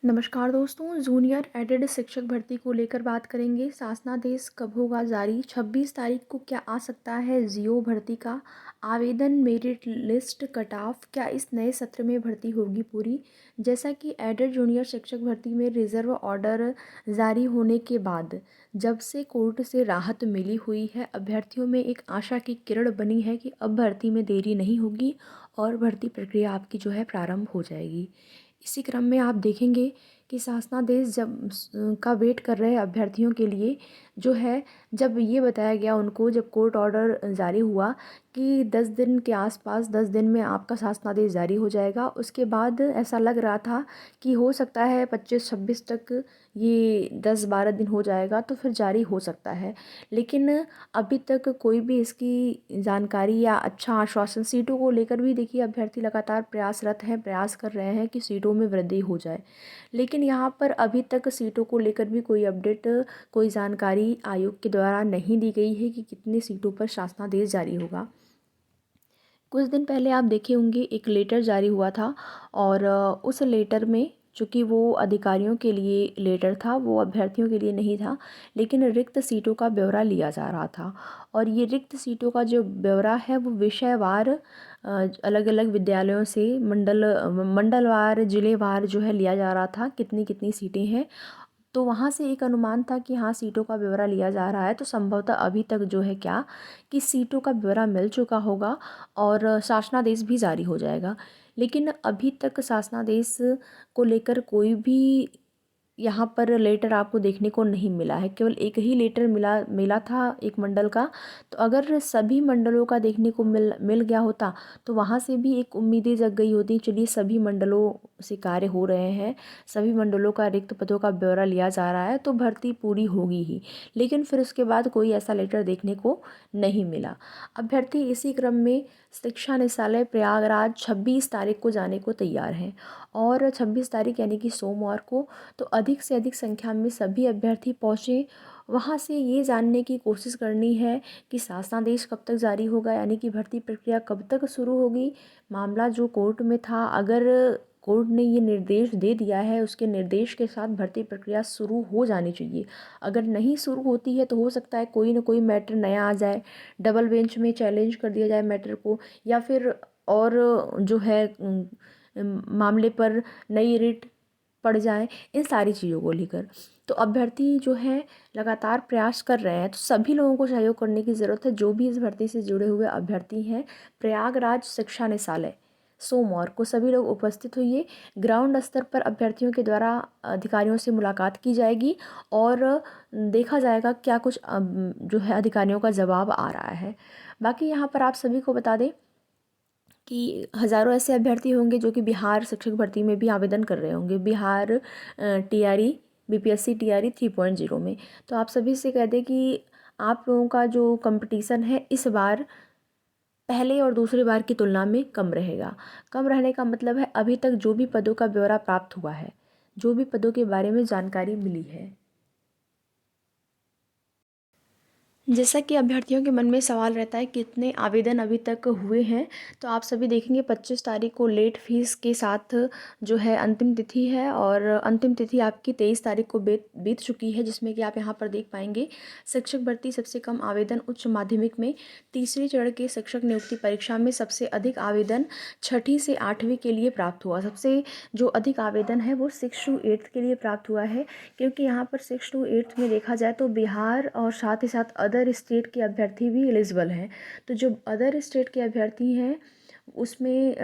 नमस्कार दोस्तों, junior added शिक्षक भर्ती को लेकर बात करेंगे। शासनादेश कब होगा जारी? 26 तारीख को क्या आ सकता है जीओ भर्ती का आवेदन? मेरिट लिस्ट कट ऑफ क्या इस नए सत्र में भर्ती होगी पूरी? जैसा कि एडेड जूनियर शिक्षक भर्ती में रिजर्व ऑर्डर जारी होने के बाद जब से कोर्ट से राहत मिली हुई है, अभ्यर्थियों में एक आशा की किरण बनी है कि अब भर्ती में देरी नहीं होगी और भर्ती प्रक्रिया आपकी जो है प्रारंभ हो जाएगी। इसी क्रम में आप देखेंगे कि शासनादेश का वेट कर रहे अभ्यर्थियों के लिए जो है, जब ये बताया गया उनको, जब कोर्ट ऑर्डर जारी हुआ कि 10 दिन के आसपास 10 दिन में आपका शासनादेश जारी हो जाएगा, उसके बाद ऐसा लग रहा था कि हो सकता है 25-26 तक ये 10-12 दिन हो जाएगा तो फिर जारी हो सकता है। लेकिन अभी तक कोई भी इसकी जानकारी या अच्छा आश्वासन, सीटों को लेकर भी देखिए अभ्यर्थी लगातार प्रयासरत हैं, प्रयास कर रहे हैं कि सीटों में वृद्धि हो जाए, लेकिन यहाँ पर अभी तक सीटों को लेकर भी कोई अपडेट, कोई जानकारी आयोग के द्वारा नहीं दी गई है कि कितनी सीटों पर शासनादेश जारी होगा। कुछ दिन पहले आप देखे होंगे एक लेटर जारी हुआ था और उस लेटर में, चूँकि वो अधिकारियों के लिए लेटर था, वो अभ्यर्थियों के लिए नहीं था, लेकिन रिक्त सीटों का ब्यौरा लिया जा रहा था। और ये रिक्त सीटों का जो ब्यौरा है वो विषयवार अलग अलग विद्यालयों से मंडलवार जिलेवार जो है लिया जा रहा था, कितनी कितनी सीटें हैं। तो वहाँ से एक अनुमान था कि हाँ, सीटों का ब्यौरा लिया जा रहा है, तो संभवतः अभी तक जो है क्या कि सीटों का ब्यौरा मिल चुका होगा और शासनादेश भी जारी हो जाएगा। लेकिन अभी तक शासनादेश को लेकर कोई भी यहाँ पर लेटर आपको देखने को नहीं मिला है। केवल एक ही लेटर मिला था एक मंडल का। तो अगर सभी मंडलों का देखने को मिल गया होता तो वहाँ से भी एक उम्मीदें जग गई होती, चलिए सभी मंडलों से कार्य हो रहे हैं, सभी मंडलों का रिक्त पदों का ब्यौरा लिया जा रहा है तो भर्ती पूरी होगी ही। लेकिन फिर उसके बाद कोई ऐसा लेटर देखने को नहीं मिला। अभ्यर्थी इसी क्रम में शिक्षा निदेशालय प्रयागराज 26 तारीख को जाने को तैयार हैं और 26 तारीख यानी कि सोमवार को तो अधिक से अधिक संख्या में सभी अभ्यर्थी पहुँचे। वहाँ से ये जानने की कोशिश करनी है कि शासनादेश कब तक जारी होगा, यानी कि भर्ती प्रक्रिया कब तक शुरू होगी। मामला जो कोर्ट में था, अगर कोर्ट ने ये निर्देश दे दिया है, उसके निर्देश के साथ भर्ती प्रक्रिया शुरू हो जानी चाहिए। अगर नहीं शुरू होती है तो हो सकता है कोई ना कोई मैटर नया आ जाए, डबल बेंच में चैलेंज कर दिया जाए मैटर को, या फिर और जो है मामले पर नई रिट पड़ जाए, इन सारी चीज़ों को लेकर। तो अभ्यर्थी जो है लगातार प्रयास कर रहे हैं, तो सभी लोगों को सहयोग करने की ज़रूरत है। जो भी इस भर्ती से जुड़े हुए अभ्यर्थी हैं, प्रयागराज शिक्षा निदेशालय सोमवार को सभी लोग उपस्थित होइए। ग्राउंड स्तर पर अभ्यर्थियों के द्वारा अधिकारियों से मुलाकात की जाएगी और देखा जाएगा क्या कुछ जो है अधिकारियों का जवाब आ रहा है। बाकी यहाँ पर आप सभी को बता दें कि हज़ारों ऐसे अभ्यर्थी होंगे जो कि बिहार शिक्षक भर्ती में भी आवेदन कर रहे होंगे, बिहार टीआरई बीपीएससी टीआरई 3.0 में। तो आप सभी से कह दें कि आप लोगों का जो कंपटीशन है इस बार पहले और दूसरी बार की तुलना में कम रहेगा। कम रहने का मतलब है अभी तक जो भी पदों का ब्यौरा प्राप्त हुआ है, जो भी पदों के बारे में जानकारी मिली है, जैसा कि अभ्यर्थियों के मन में सवाल रहता है कितने आवेदन अभी तक हुए हैं, तो आप सभी देखेंगे 25 तारीख को लेट फीस के साथ जो है अंतिम तिथि है और अंतिम तिथि आपकी 23 तारीख को बीत चुकी है, जिसमें कि आप यहाँ पर देख पाएंगे शिक्षक भर्ती सबसे कम आवेदन उच्च माध्यमिक में तीसरे चरण के शिक्षक नियुक्ति परीक्षा में सबसे अधिक आवेदन 6ठी से 8वीं के लिए प्राप्त हुआ। सबसे जो अधिक आवेदन है वो 6 to 8 के लिए प्राप्त हुआ है, क्योंकि यहाँ पर 6 to 8 में देखा जाए तो बिहार और साथ ही साथ अदर स्टेट के अभ्यर्थी भी एलिजिबल हैं। तो जो अदर स्टेट के अभ्यर्थी हैं उसमें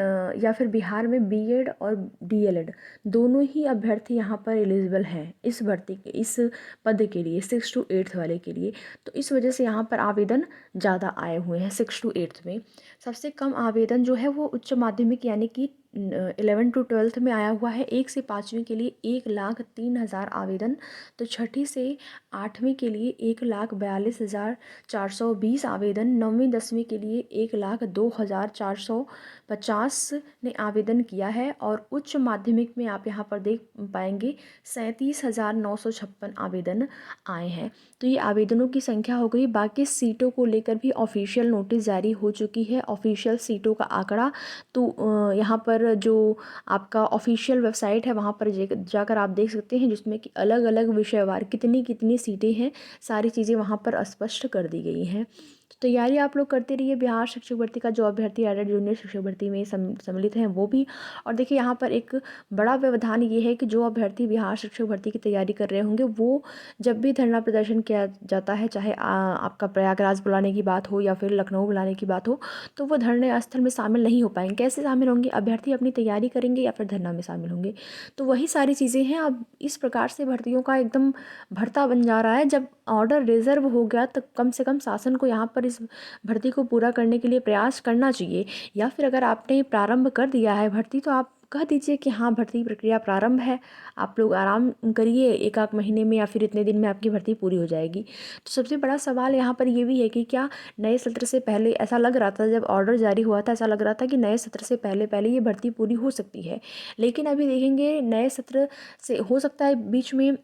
या फिर बिहार में बीएड और डीएलएड दोनों ही अभ्यर्थी यहाँ पर एलिजिबल हैं इस भर्ती के, इस पद के लिए, 6 to 8 वाले के लिए। तो इस वजह से यहाँ पर आवेदन ज़्यादा आए हुए हैं 6 to 8 में। सबसे कम आवेदन जो है वो उच्च माध्यमिक यानी कि 11 to 12 में आया हुआ है। 1 से 5वीं के लिए 1,03,000 आवेदन, तो 6ठी से 8वीं के लिए 1,42,420 आवेदन, 9वीं 10वीं के लिए 1,02,450 ने आवेदन किया है और उच्च माध्यमिक में आप यहाँ पर देख पाएंगे 37,956 आवेदन आए हैं। तो ये आवेदनों की संख्या हो गई। बाकी सीटों को लेकर भी ऑफिशियल नोटिस जारी हो चुकी है, ऑफिशियल सीटों का आंकड़ा। तो यहाँ पर पर जो आपका ऑफिशियल वेबसाइट है वहाँ पर जाकर आप देख सकते हैं, जिसमें कि अलग अलग विषयवार कितनी कितनी सीटें हैं, सारी चीज़ें वहाँ पर स्पष्ट कर दी गई हैं। तो तैयारी आप लोग करते रहिए। बिहार शिक्षक भर्ती का जो अभ्यर्थी एडेड जूनियर शिक्षक भर्ती में सम्मिलित हैं वो भी। और देखिए यहाँ पर एक बड़ा व्यवधान ये है कि जो अभ्यर्थी बिहार शिक्षक भर्ती की तैयारी कर रहे होंगे वो जब भी धरना प्रदर्शन किया जाता है, चाहे आपका प्रयागराज बुलाने की बात हो या फिर लखनऊ बुलाने की बात हो, तो वो धरने स्थल में शामिल नहीं हो पाएंगे। कैसे शामिल होंगे? अभ्यर्थी अपनी तैयारी करेंगे या फिर धरना में शामिल होंगे। तो वही सारी चीज़ें हैं। अब इस प्रकार से भर्तियों का एकदम भरता बन जा रहा है। जब ऑर्डर रिजर्व हो गया तो कम से कम शासन को यहाँ पर इस भर्ती को पूरा करने के लिए प्रयास करना चाहिए। या फिर अगर आपने प्रारंभ कर दिया है भर्ती, तो आप कह दीजिए कि हाँ, भर्ती प्रक्रिया प्रारंभ है, आप लोग आराम करिए, एक आध महीने में या फिर इतने दिन में आपकी भर्ती पूरी हो जाएगी। तो सबसे बड़ा सवाल यहाँ पर ये भी है कि क्या नए सत्र से पहले, ऐसा लग रहा था जब ऑर्डर जारी हुआ था, ऐसा लग रहा था कि नए सत्र से पहले पहले ये भर्ती पूरी हो सकती है। लेकिन अभी देखेंगे नए सत्र से हो सकता है बीच में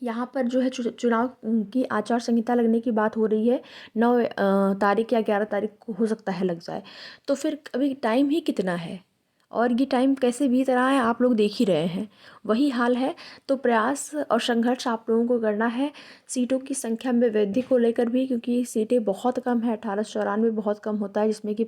यहाँ पर जो है चुनाव की आचार संहिता लगने की बात हो रही है। 9 तारीख या 11 तारीख को हो सकता है लग जाए। तो फिर अभी टाइम ही कितना है और ये टाइम कैसे बीत रहा है आप लोग देख ही रहे हैं। वही हाल है। तो प्रयास और संघर्ष आप लोगों को करना है सीटों की संख्या में वृद्धि को लेकर भी, क्योंकि सीटें बहुत कम है। 1894 बहुत कम होता है, जिसमें कि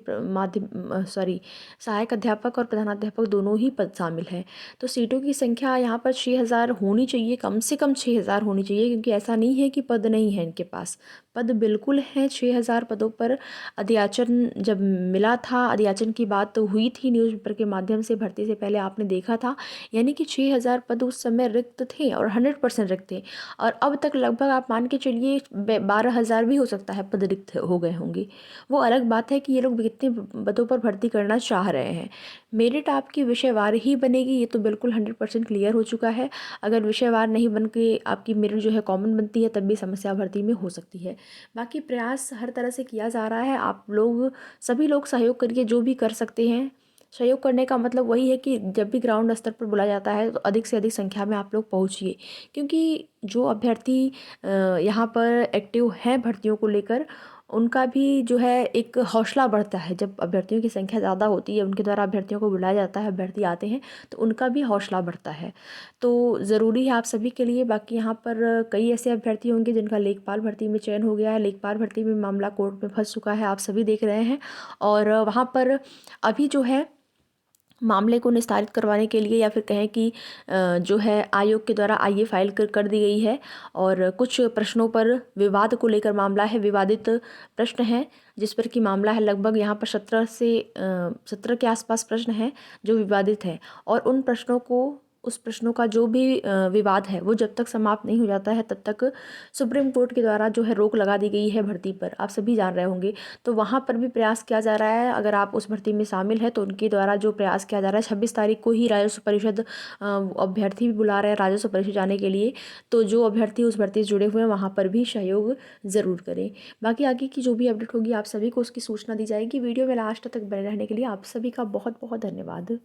सहायक अध्यापक और प्रधानाध्यापक दोनों ही पद शामिल हैं। तो सीटों की संख्या यहाँ पर 6000 होनी चाहिए, कम से कम 6000 होनी चाहिए, क्योंकि ऐसा नहीं है कि पद नहीं है इनके पास, पद बिल्कुल हैं। 6000 पदों पर अध्याचन जब मिला था, अध्याचन की बात तो हुई थी न्यूज़पेपर के माध्यम से, भर्ती से पहले आपने देखा था, यानी कि 6000 पद उस समय रिक्त थे और 100% रिक्त थे। और अब तक लगभग आप मान के चलिए 12000 भी हो सकता है पद रिक्त हो गए होंगे। वो अलग बात है कि ये लोग कितने पदों पर भर्ती करना चाह रहे हैं। मेरिट आपकी विषयवार ही बनेगी, ये तो बिल्कुल 100% क्लियर हो चुका है। अगर विषयवार नहीं बन के आपकी मेरिट जो है कॉमन बनती है, तब भी समस्या भर्ती में हो सकती है। बाकी प्रयास हर तरह से किया जा रहा है। आप लोग सभी लोग सहयोग करिए, जो भी कर सकते हैं। सहयोग करने का मतलब वही है कि जब भी ग्राउंड स्तर पर बुलाया जाता है तो अधिक से अधिक संख्या में आप लोग पहुंचिए, क्योंकि जो अभ्यर्थी यहाँ पर एक्टिव हैं भर्तियों को लेकर, उनका भी जो है एक हौसला बढ़ता है। जब अभ्यर्थियों की संख्या ज़्यादा होती है, उनके द्वारा अभ्यर्थियों को बुलाया जाता है, अभ्यर्थी आते हैं, तो उनका भी हौसला बढ़ता है। तो ज़रूरी है आप सभी के लिए। बाकी यहाँ पर कई ऐसे अभ्यर्थी होंगे जिनका लेखपाल भर्ती में चयन हो गया है। लेखपाल भर्ती में मामला कोर्ट में फंस चुका है, आप सभी देख रहे हैं। और वहाँ पर अभी जो है मामले को निस्तारित करवाने के लिए, या फिर कहें कि जो है आयोग के द्वारा आईए फाइल कर दी गई है। और कुछ प्रश्नों पर विवाद को लेकर मामला है, विवादित प्रश्न है जिस पर कि मामला है। लगभग यहाँ पर 17 के आसपास प्रश्न हैं जो विवादित हैं। और उन प्रश्नों का जो भी विवाद है, वो जब तक समाप्त नहीं हो जाता है तब तक सुप्रीम कोर्ट के द्वारा जो है रोक लगा दी गई है भर्ती पर, आप सभी जान रहे होंगे। तो वहाँ पर भी प्रयास किया जा रहा है। अगर आप उस भर्ती में शामिल हैं तो उनके द्वारा जो प्रयास किया जा रहा है, 26 तारीख को ही राजस्व परिषद अभ्यर्थी भी बुला रहे हैं राजस्व परिषद जाने के लिए। तो जो अभ्यर्थी उस भर्ती से जुड़े हुए हैं वहाँ पर भी सहयोग ज़रूर करें। बाकी आगे की जो भी अपडेट होगी आप सभी को उसकी सूचना दी जाएगी। वीडियो में लास्ट तक बने रहने के लिए आप सभी का बहुत बहुत धन्यवाद।